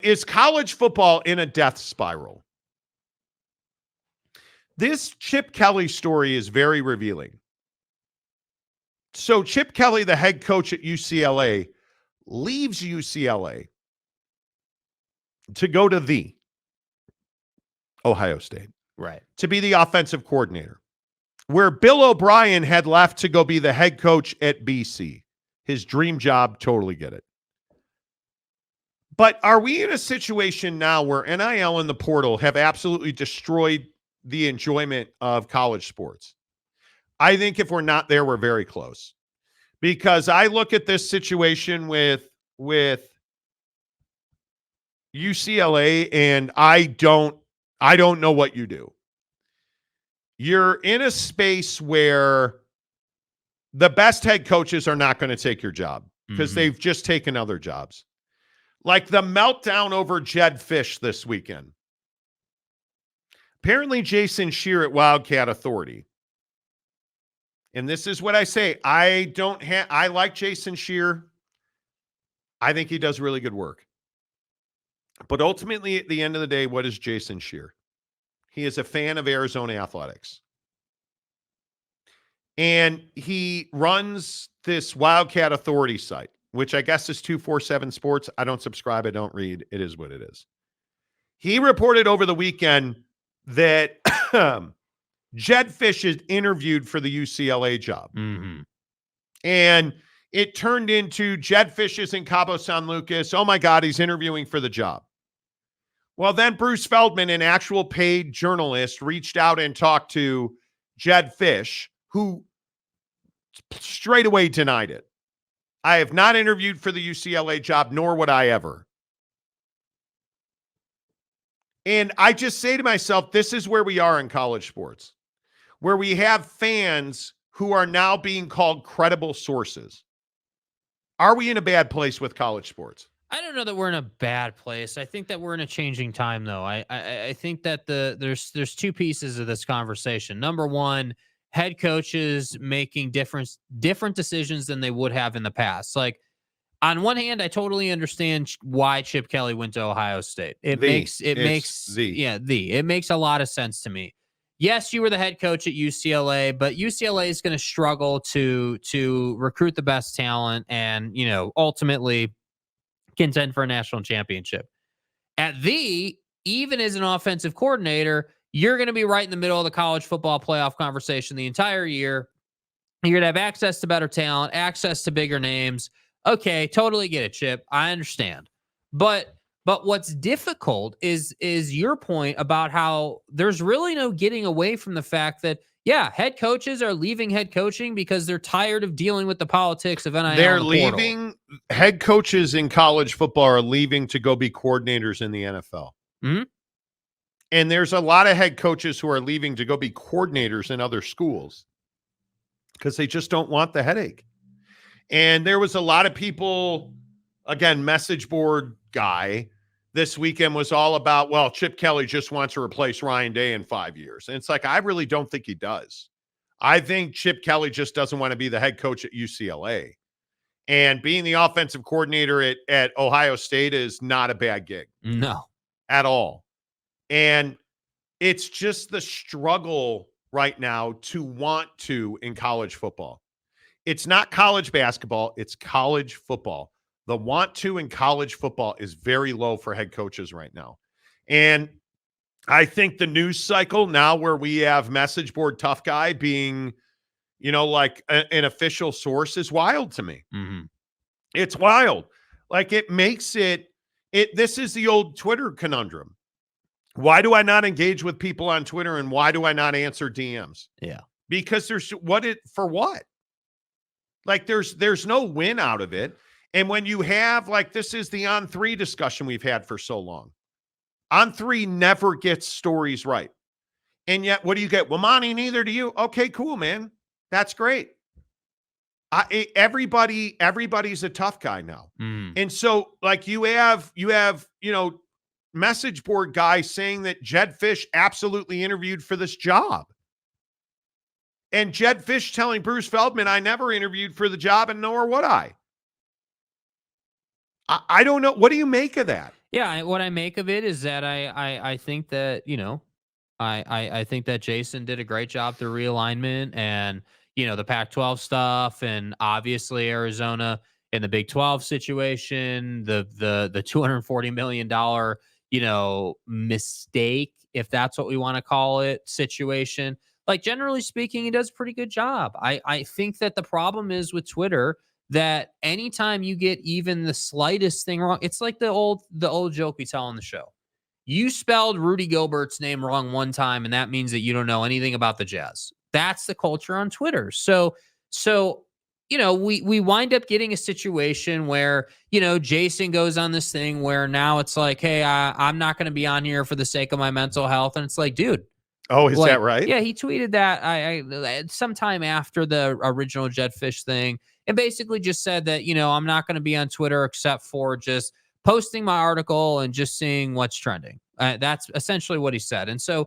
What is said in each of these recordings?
Is college football in a death spiral? This Chip Kelly story is very revealing. So Chip Kelly, the head coach at UCLA, leaves UCLA to go to the Ohio State. Right. To be the offensive coordinator, where Bill O'Brien had left to go be the head coach at BC. His dream job, totally get it. But are we in a situation now where NIL and the portal have absolutely destroyed the enjoyment of college sports? I think if we're not there, we're very close. Because I look at this situation with UCLA and I don't know what you do. You're in a space where the best head coaches are not going to take your job because they've just taken other jobs. Like the meltdown over Jedd Fisch this weekend. Apparently, Jason Scheer at Wildcat Authority. And this is what I say. I like Jason Scheer. I think he does really good work. But ultimately, at the end of the day, what is Jason Scheer? He is a fan of Arizona athletics. And he runs this Wildcat Authority site, which I guess is 247 Sports. I don't subscribe. I don't read. It is what it is. He reported over the weekend that Jedd Fisch is interviewed for the UCLA job. Mm-hmm. And it turned into Jedd Fisch is in Cabo San Lucas. Oh, my God, he's interviewing for the job. Well, then Bruce Feldman, an actual paid journalist, reached out and talked to Jedd Fisch, who straight away denied it. I have not interviewed for the UCLA job, nor would I ever. And I just say to myself, this is where we are in college sports, where we have fans who are now being called credible sources. Are we in a bad place with college sports? I don't know that we're in a bad place. I think that we're in a changing time, though. I think that there's two pieces of this conversation. Number one, head coaches making different decisions than they would have in the past. Like, on one hand, I totally understand why Chip Kelly went to Ohio State. It makes a lot of sense to me. Yes, you were the head coach at UCLA, but UCLA is going to struggle to recruit the best talent and, ultimately contend for a national championship. Even as an offensive coordinator, you're going to be right in the middle of the college football playoff conversation the entire year. You're going to have access to better talent, access to bigger names. Okay, totally get it, Chip. I understand. But what's difficult is your point about how there's really no getting away from the fact that, yeah, head coaches are leaving head coaching because they're tired of dealing with the politics of NIL. They're leaving. Head coaches in college football are leaving to go be coordinators in the NFL. Mm-hmm. And there's a lot of head coaches who are leaving to go be coordinators in other schools because they just don't want the headache. And there was a lot of people, again, message board guy this weekend was all about, well, Chip Kelly just wants to replace Ryan Day in 5 years. And it's like, I really don't think he does. I think Chip Kelly just doesn't want to be the head coach at UCLA. And being the offensive coordinator at Ohio State is not a bad gig. No. At all. And it's just the struggle right now to want to in college football. It's not college basketball. It's college football. The want to in college football is very low for head coaches right now. And I think the news cycle now where we have message board tough guy being, like an official source is wild to me. Mm-hmm. It's wild. Like it makes this is the old Twitter conundrum. Why do I not engage with people on Twitter and why do I not answer DMs? Yeah. Because for what? Like there's no win out of it. And when you have, like, this is the On3 discussion we've had for so long. On3 never gets stories right. And yet, what do you get? Well, Monty, neither do you. Okay, cool, man. That's great. Everybody's a tough guy now. Mm. And so, like, you have, message board guys saying that Jedd Fisch absolutely interviewed for this job. And Jedd Fisch telling Bruce Feldman, I never interviewed for the job and nor would I. I don't know. What do you make of that? Yeah, what I make of it is that I think that, I think that Jason did a great job through realignment and, the Pac-12 stuff and obviously Arizona in the Big 12 situation, the $240 million, mistake, if that's what we want to call it, situation. Like generally speaking, he does a pretty good job. I think that the problem is with Twitter that anytime you get even the slightest thing wrong, it's like the old joke we tell on the show. You spelled Rudy Gilbert's name wrong one time, and that means that you don't know anything about the Jazz. That's the culture on Twitter. So we wind up getting a situation where Jason goes on this thing where now it's like, hey, I'm not going to be on here for the sake of my mental health, and it's like, dude, Oh, is that like, right? yeah, he tweeted that I sometime after the original Jed Fish thing, and basically just said that I'm not going to be on Twitter except for just posting my article and just seeing what's trending. That's essentially what he said, and so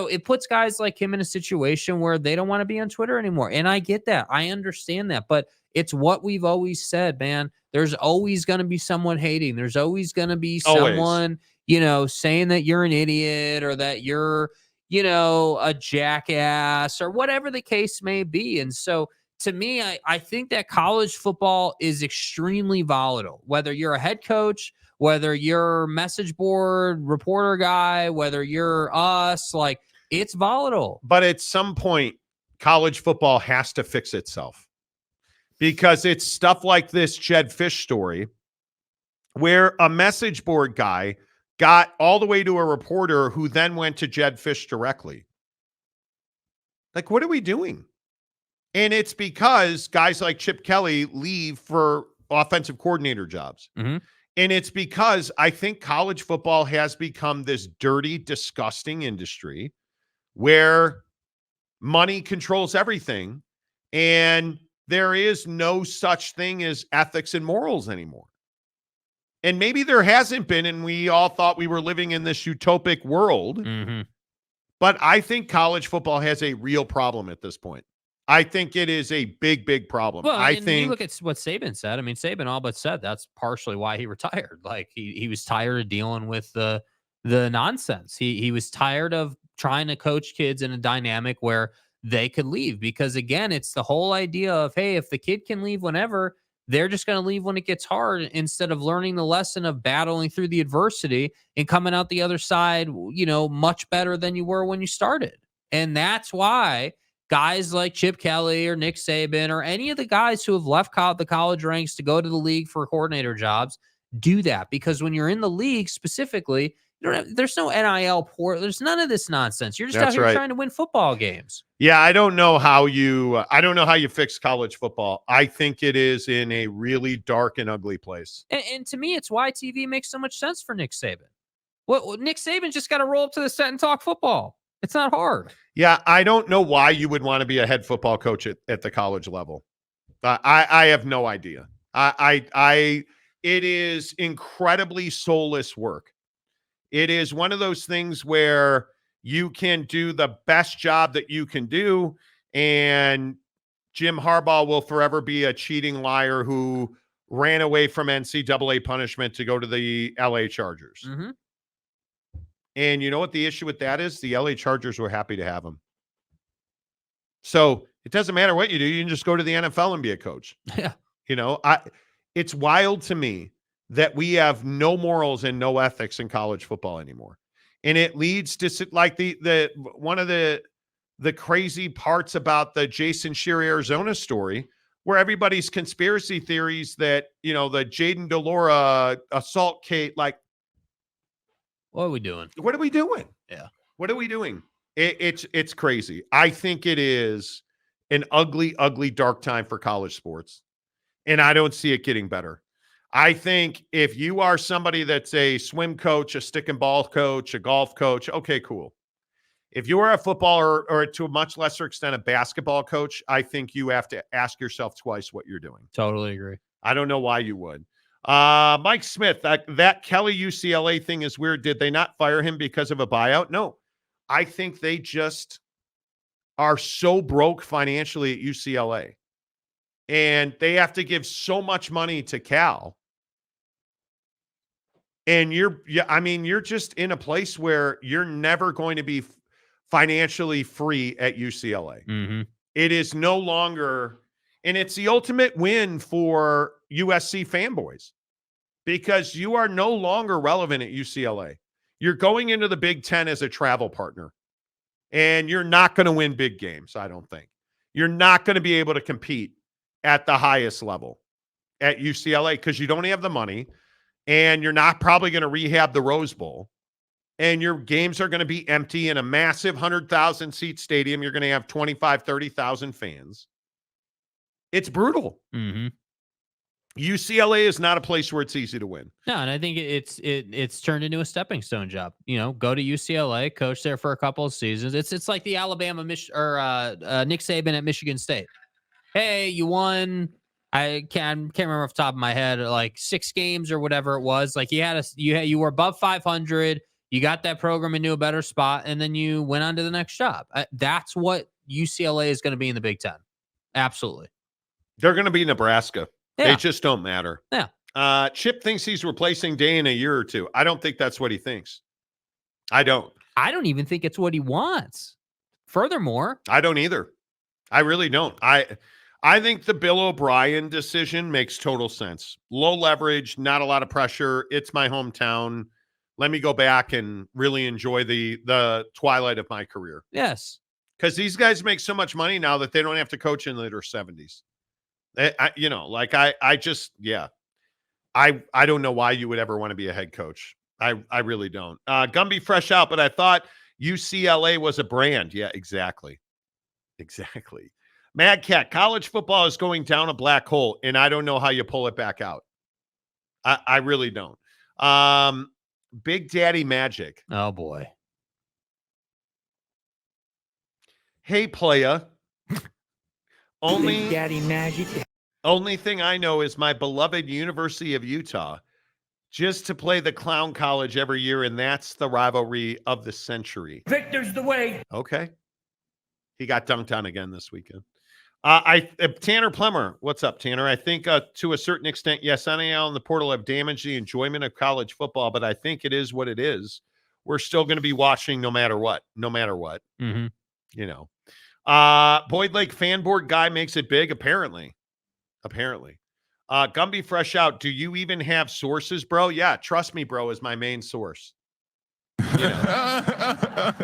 it puts guys like him in a situation where they don't want to be on Twitter anymore. And I get that, I understand that, but it's what we've always said, man. There's always going to be someone hating. There's always going to be Always. someone saying that you're an idiot or that you're a jackass or whatever the case may be. And so to me, I think that college football is extremely volatile, whether you're a head coach, whether you're message board reporter guy, whether you're us, like it's volatile. But at some point, college football has to fix itself because it's stuff like this Jed Fish story where a message board guy got all the way to a reporter who then went to Jed Fish directly. Like, what are we doing? And it's because guys like Chip Kelly leave for offensive coordinator jobs. Mm-hmm. And it's because I think college football has become this dirty, disgusting industry where money controls everything. And there is no such thing as ethics and morals anymore. And maybe there hasn't been, and we all thought we were living in this utopic world. Mm-hmm. But I think college football has a real problem at this point. I think it is a big, big problem. Well, I and think you look at what Saban said. I mean, Saban all but said that's partially why he retired. Like he was tired of dealing with the nonsense. He was tired of trying to coach kids in a dynamic where they could leave because again, it's the whole idea of hey, if the kid can leave whenever, they're just going to leave when it gets hard instead of learning the lesson of battling through the adversity and coming out the other side, much better than you were when you started. And that's why guys like Chip Kelly or Nick Saban or any of the guys who have left the college ranks to go to the league for coordinator jobs do that because when you're in the league specifically, there's no NIL port. There's none of this nonsense. You're just out that's here right. trying to win football games. Yeah, I don't know how you fix college football. I think it is in a really dark and ugly place. And to me, it's why TV makes so much sense for Nick Saban. Well, Nick Saban just got to roll up to the set and talk football. It's not hard. Yeah, I don't know why you would want to be a head football coach at the college level. I have no idea. It is incredibly soulless work. It is one of those things where you can do the best job that you can do, and Jim Harbaugh will forever be a cheating liar who ran away from NCAA punishment to go to the LA Chargers. Mm-hmm. And you know what the issue with that is? The LA Chargers were happy to have him. So it doesn't matter what you do. You can just go to the NFL and be a coach. Yeah. It's wild to me that we have no morals and no ethics in college football anymore. And it leads to like the one of the crazy parts about the Jason Shear Arizona story where everybody's conspiracy theories that, the Jaden Delora assault Kate, like, what are we doing? What are we doing? Yeah. What are we doing? It's crazy. I think it is an ugly, ugly, dark time for college sports. And I don't see it getting better. I think if you are somebody that's a swim coach, a stick and ball coach, a golf coach, okay, cool. If you are a football or to a much lesser extent, a basketball coach, I think you have to ask yourself twice what you're doing. Totally agree. I don't know why you would. Mike Smith, that Kelly UCLA thing is weird. Did they not fire him because of a buyout? No. I think they just are so broke financially at UCLA. And they have to give so much money to Cal And you're just in a place where you're never going to be financially free at UCLA. Mm-hmm. It is no longer, and it's the ultimate win for USC fanboys because you are no longer relevant at UCLA. You're going into the Big Ten as a travel partner, and you're not going to win big games, I don't think. You're not going to be able to compete at the highest level at UCLA because you don't have the money, and you're not probably going to rehab the Rose Bowl. And your games are going to be empty in a massive 100,000 seat stadium. You're going to have 25, 30,000 fans. It's brutal. Mm-hmm. UCLA is not a place where it's easy to win. No, and I think it's turned into a stepping stone job. Go to UCLA, coach there for a couple of seasons. It's like the Alabama Nick Saban at Michigan State. Hey, you won. I can't remember off the top of my head, like 6 games or whatever it was. Like you were above 500. You got that program into a better spot, and then you went on to the next job. That's what UCLA is going to be in the Big Ten. Absolutely. They're going to be Nebraska. Yeah. They just don't matter. Yeah. Chip thinks he's replacing Day in a year or two. I don't think that's what he thinks. I don't even think it's what he wants. Furthermore, I don't either. I really don't. I think the Bill O'Brien decision makes total sense. Low leverage, not a lot of pressure. It's my hometown. Let me go back and really enjoy the twilight of my career. Yes. Because these guys make so much money now that they don't have to coach in their 70s. I don't know why you would ever want to be a head coach. I really don't. Gumby fresh out, but I thought UCLA was a brand. Yeah, exactly. Exactly. Mad Cat, college football is going down a black hole, and I don't know how you pull it back out. I really don't. Big Daddy Magic. Oh, boy. Hey, playa. Big Daddy Magic. Only thing I know is my beloved University of Utah just to play the clown college every year, and that's the rivalry of the century. Victor's the way. Okay. He got dunked on again this weekend. Tanner Plummer. What's up, Tanner? I think to a certain extent, yes, NIL and the portal have damaged the enjoyment of college football, but I think it is what it is. We're still going to be watching no matter what. Mm-hmm. Boyd Lake fan board guy makes it big, apparently. Gumby fresh out. Do you even have sources, bro? Yeah, trust me, bro, is my main source.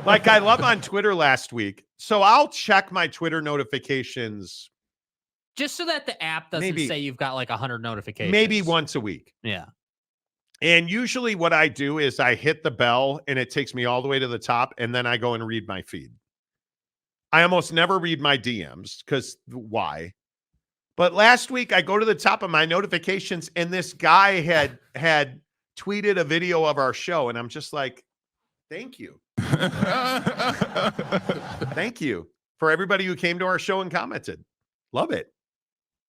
Like I love on Twitter last week. So I'll check my Twitter notifications. Just so that the app doesn't say you've got like 100 notifications. Maybe once a week. Yeah. And usually what I do is I hit the bell and it takes me all the way to the top, and then I go and read my feed. I almost never read my DMs because why? But last week I go to the top of my notifications and this guy had tweeted a video of our show, and I'm just like, thank you. Thank you for everybody who came to our show and commented. Love it.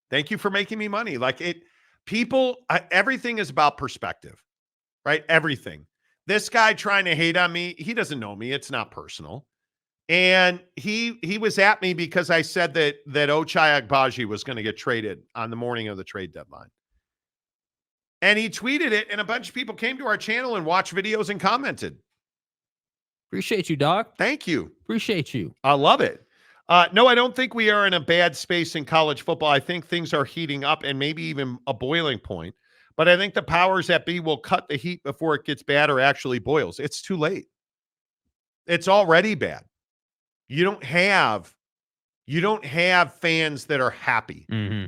Thank you for making me money. Everything is about perspective, right? Everything. This guy trying to hate on me, he doesn't know me. It's not personal. And he was at me because I said that Ochai Agbaji was going to get traded on the morning of the trade deadline. And he tweeted it, and a bunch of people came to our channel and watched videos and commented. Appreciate you, dog. Thank you. Appreciate you. I love it. No, I don't think we are in a bad space in college football. I think things are heating up and maybe even a boiling point. But I think the powers that be will cut the heat before it gets bad or actually boils. It's too late. It's already bad. You don't have fans that are happy. Mm-hmm.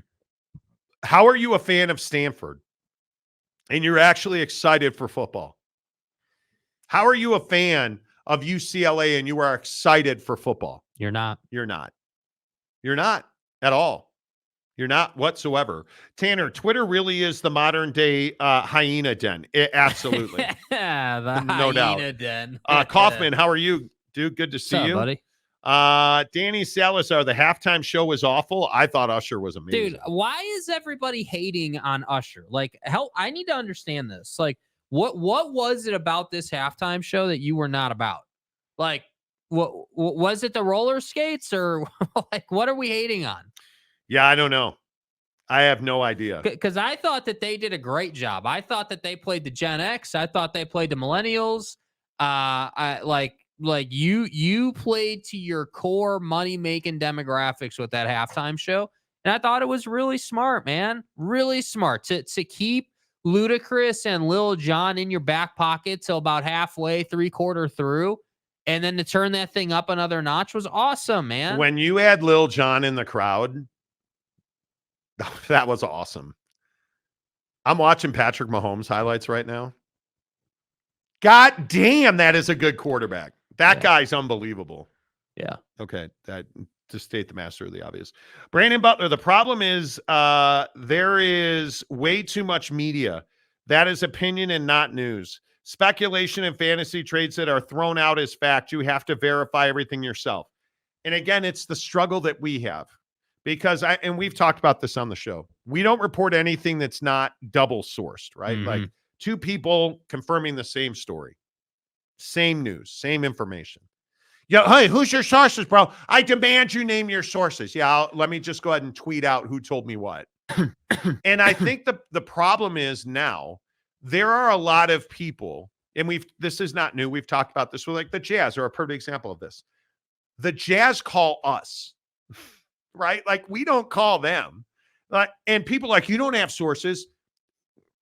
How are you a fan of Stanford and you're actually excited for football? How are you a fan of UCLA and you are excited for football? You're not. You're not at all. You're not whatsoever. Tanner, Twitter really is the modern day hyena den. Absolutely. The no hyena doubt. den. Kaufman, how are you, dude? Good to see What's up, you. buddy? Danny Salazar, the halftime show was awful. I thought Usher was amazing. Dude, why is everybody hating on Usher? Like, hell, I need to understand this. Like, what was it about this halftime show that you were not about? Like, what was it, the roller skates, or like what are we hating on? Yeah, I don't know. I have no idea. Because I thought that they did a great job. I thought that they played the Gen X. I thought they played the millennials. I like you played to your core money making demographics with that halftime show, and I thought it was really smart, man. Really smart to keep Ludacris and Lil Jon in your back pocket till about halfway, 3/4 through, and then to turn that thing up another notch was awesome, man. When you had Lil Jon in the crowd, that was awesome. I'm watching Patrick Mahomes highlights right now. God damn, that is a good quarterback. That guy's unbelievable. Yeah. Okay. That to state the master of the obvious. Brandon Butler, the problem is there is way too much media. That is opinion and not news. Speculation and fantasy trades that are thrown out as fact. You have to verify everything yourself. And again, it's the struggle that we have. Because and we've talked about this on the show. We don't report anything that's not double sourced, right? Mm-hmm. Like two people confirming the same story, same news, same information. Yeah, hey, who's your sources, bro? I demand you name your sources. Yeah, let me just go ahead and tweet out who told me what. And I think the problem is now there are a lot of people, and this is not new. We've talked about this with like the Jazz are a perfect example of this. The Jazz call us. Right? Like we don't call them. And people like, you don't have sources.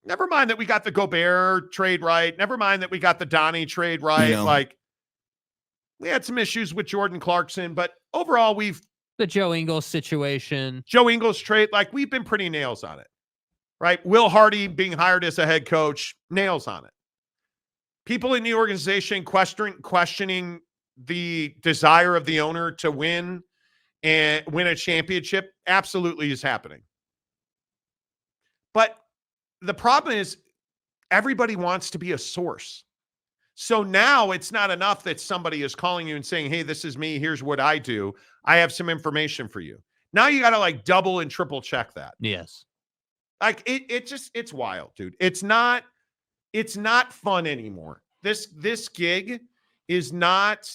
Never mind that we got the Gobert trade right. Never mind that we got the Donnie trade right. You know. Like we had some issues with Jordan Clarkson, but overall The Joe Ingles situation. Joe Ingles trade, like we've been pretty nails on it. Right? Will Hardy being hired as a head coach, nails on it. People in the organization questioning the desire of the owner to win and win a championship, absolutely is happening. But the problem is everybody wants to be a source. So now it's not enough that somebody is calling you and saying, hey, this is me. Here's what I do. I have some information for you. Now you got to like double and triple check that. Yes. Like it's wild, dude. It's not fun anymore. This gig is not.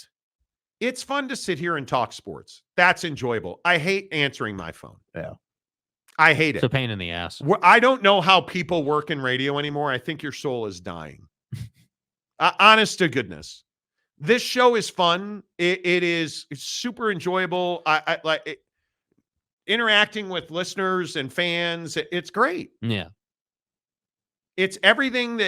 It's fun to sit here and talk sports. That's enjoyable. I hate answering my phone. Yeah. I hate it. It's a pain in the ass. I don't know how people work in radio anymore. I think your soul is dying. Honest to goodness. This show is fun. It's super enjoyable. I like it, interacting with listeners and fans. It's great. Yeah. It's everything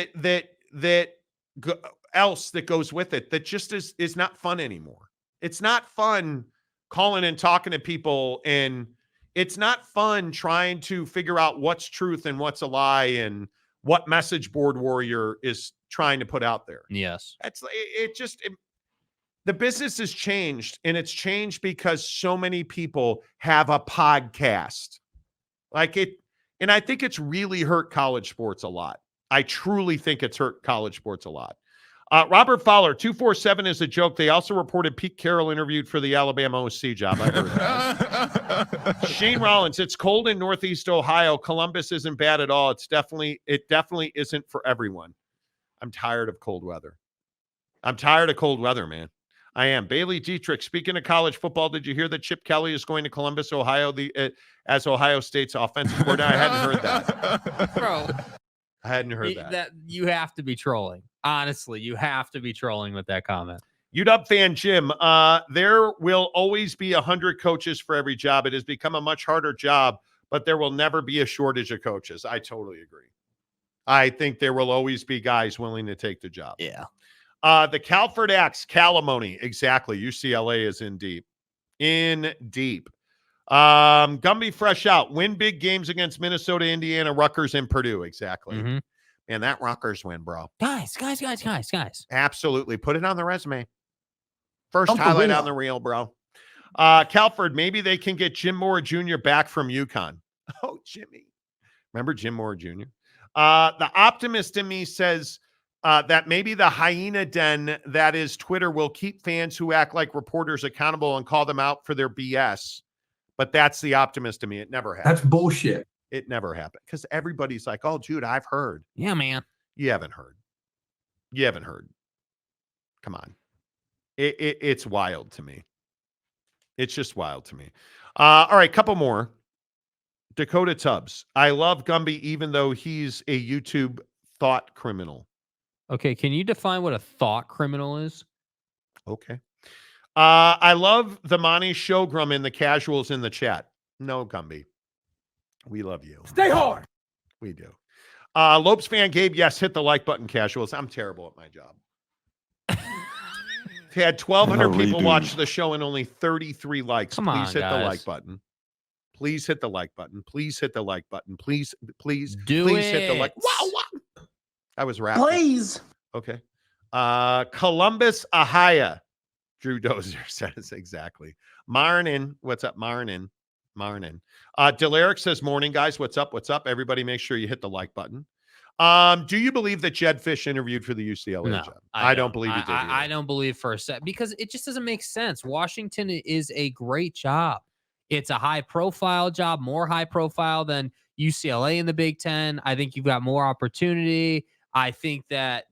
else that goes with it that just is not fun anymore. It's not fun calling and talking to people, and it's not fun trying to figure out what's truth and what's a lie and what message board warrior is trying to put out there. Yes. The business has changed, and it's changed because so many people have a podcast. And I think it's really hurt college sports a lot. I truly think it's hurt college sports a lot. Robert Fowler, 247 is a joke. They also reported Pete Carroll interviewed for the Alabama OC job. I heard that. Shane Rollins, it's cold in Northeast Ohio. Columbus isn't bad at all. It definitely isn't for everyone. I'm tired of cold weather. Man. I am. Bailey Dietrich, speaking of college football, did you hear that Chip Kelly is going to Columbus, Ohio, as Ohio State's offensive coordinator? I hadn't heard that. Bro. I hadn't heard that. You have to be trolling. Honestly, you have to be trolling with that comment. UW fan Jim, there will always be 100 coaches for every job. It has become a much harder job, but there will never be a shortage of coaches. I totally agree. I think there will always be guys willing to take the job. Yeah. The Calford Axe, Calamony. Exactly. UCLA is in deep. Gumby fresh out. Win big games against Minnesota, Indiana, Rutgers, and Purdue. Exactly. Mm-hmm. And that Rutgers win, bro. Guys. Absolutely. Put it on the resume. First highlight on the reel, bro. Calford, maybe they can get Jim Moore Jr. back from UConn. Oh, Jimmy. Remember Jim Moore Jr.? The optimist in me says that maybe the hyena den that is Twitter will keep fans who act like reporters accountable and call them out for their BS. But that's the optimist in me. It never happened. That's bullshit. It never happened. Because everybody's like, oh, dude, I've heard. Yeah, man. You haven't heard. Come on. It's wild to me. It's just wild to me. All right, couple more. Dakota Tubbs. I love Gumby, even though he's a YouTube thought criminal. Okay, can you define what a thought criminal is? Okay. I love the Monty Showgrum in the casuals in the chat. No, Gumby. We love you. Stay hard. We do. Lopes fan Gabe, yes, hit the like button, casuals. I'm terrible at my job. Had 1,200 people watch the show and only 33 likes. Come Please on, hit guys. the like button. Please hit the like button. Please hit the like button. Please Do hit the like. it. Wow, wow. I was rapping. Please. Okay. Columbus, Ohio. Drew Dozer says exactly. Marnin, what's up, Marnin? Delaric says, morning, guys. What's up? What's up? Everybody make sure you hit the like button. Do you believe that Jed Fisch interviewed for the UCLA No, job? I don't believe he did. I don't believe for a sec because it just doesn't make sense. Washington is a great job. It's a high profile job, more high profile than UCLA in the Big Ten. I think you've got more opportunity. I think that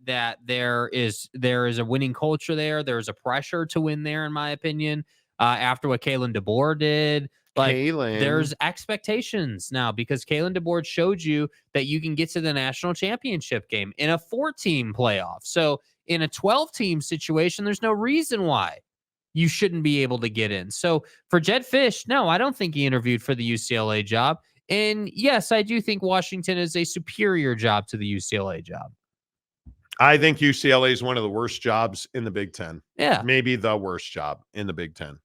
there is a winning culture there. There's a pressure to win there, in my opinion. After what Kalen DeBoer did, there's expectations now because Kalen DeBoer showed you that you can get to the national championship game in a 4-team playoff. So in a 12-team situation, there's no reason why you shouldn't be able to get in. So for Jed Fisch, no, I don't think he interviewed for the UCLA job. And yes, I do think Washington is a superior job to the UCLA job. I think UCLA is one of the worst jobs in the Big Ten. Yeah. Maybe the worst job in the Big Ten.